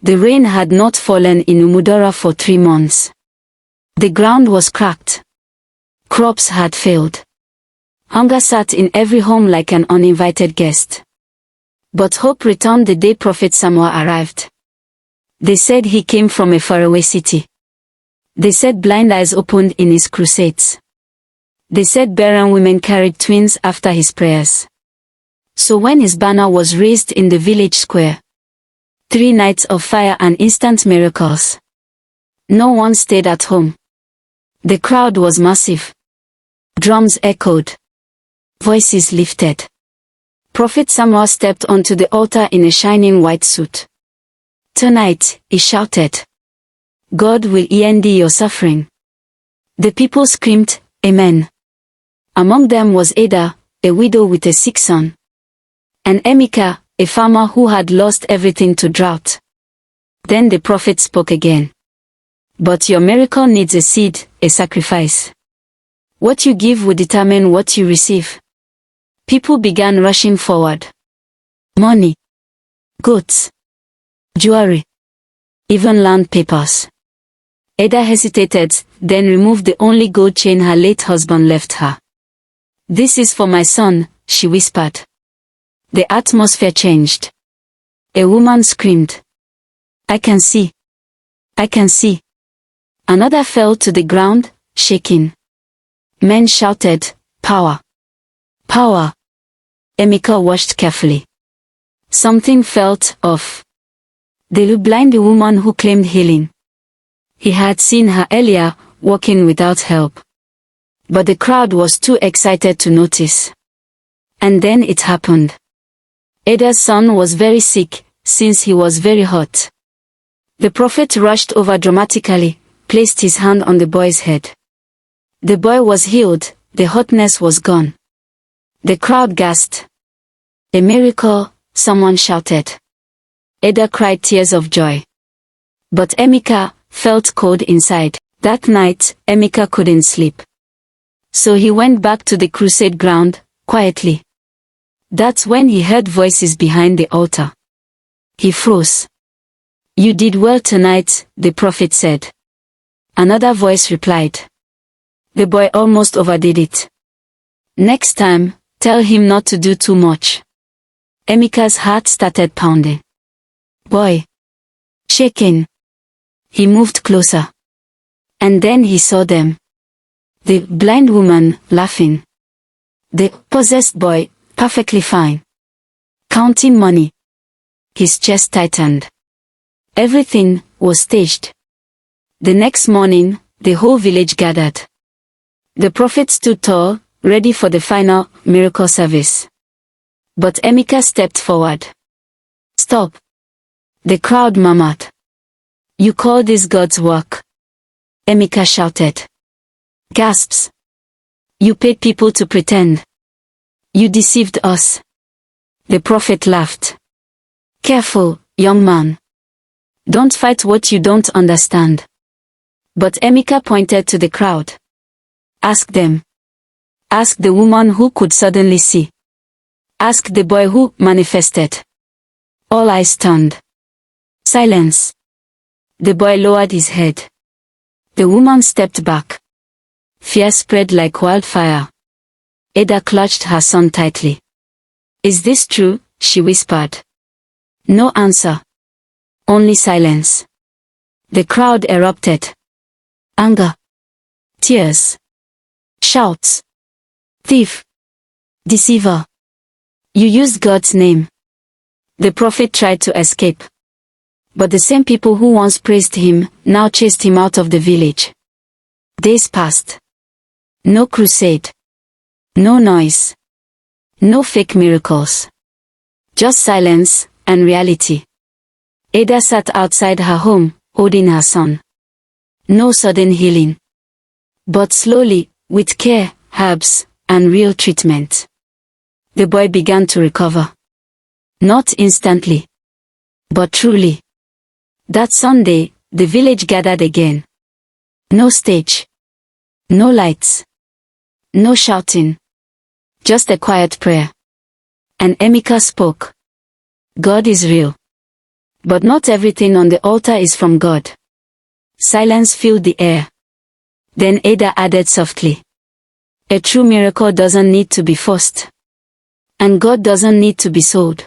The rain had not fallen in Umudora for 3 months. The ground was cracked. Crops had failed. Hunger sat in every home like an uninvited guest. But hope returned the day Prophet Samuel arrived. They said he came from a faraway city. They said blind eyes opened in his crusades. They said barren women carried twins after his prayers. So when his banner was raised in the village square, 3 nights of fire and instant miracles. No one stayed at home. The crowd was massive. Drums echoed. Voices lifted. Prophet Samuel stepped onto the altar in a shining white suit. Tonight, he shouted, God will end your suffering. The people screamed, Amen. Among them was Ada, a widow with a sick son. And Emika, a farmer who had lost everything to drought. Then the prophet spoke again. But your miracle needs a seed, a sacrifice. What you give will determine what you receive. People began rushing forward. Money, goats, jewelry, even land papers. Ada hesitated, then removed the only gold chain her late husband left her. This is for my son, she whispered. The atmosphere changed. A woman screamed. I can see. I can see. Another fell to the ground, shaking. Men shouted, Power! Power! Emika watched carefully. Something felt off. They looked blind the woman who claimed healing. He had seen her earlier, walking without help. But the crowd was too excited to notice. And then it happened. Ada's son was very sick, since he was very hot. The prophet rushed over dramatically, placed his hand on the boy's head. The boy was healed, the hotness was gone. The crowd gasped. A miracle, someone shouted. Ada cried tears of joy. But Emika felt cold inside. That night, Emika couldn't sleep. So he went back to the crusade ground, quietly. That's when he heard voices behind the altar. He froze. You did well tonight, the prophet said. Another voice replied. The boy almost overdid it. Next time, tell him not to do too much. Emika's heart started pounding. Boy. Shaking. He moved closer. And then he saw them. The blind woman, laughing. The possessed boy, perfectly fine. Counting money. His chest tightened. Everything was staged. The next morning, the whole village gathered. The prophet stood tall, ready for the final miracle service. But Emika stepped forward. Stop. The crowd murmured. You call this God's work? Emika shouted. Gasps. You paid people to pretend. You deceived us. The prophet laughed. Careful, young man. Don't fight what you don't understand. But Emika pointed to the crowd. Ask them. Ask the woman who could suddenly see. Ask the boy who manifested. All eyes turned. Silence. The boy lowered his head. The woman stepped back. Fear spread like wildfire. Ada clutched her son tightly. Is this true? She whispered. No answer. Only silence. The crowd erupted. Anger. Tears. Shouts. Thief. Deceiver. You used God's name. The prophet tried to escape. But the same people who once praised him, now chased him out of the village. Days passed. No crusade. No noise. No fake miracles. Just silence and reality. Ada sat outside her home, holding her son. No sudden healing. But slowly, with care, herbs, and real treatment. The boy began to recover. Not instantly. But truly. That Sunday, the village gathered again. No stage. No lights. No shouting. Just a quiet prayer. And Emika spoke. God is real. But not everything on the altar is from God. Silence filled the air. Then Ada added softly. A true miracle doesn't need to be forced. And God doesn't need to be sold.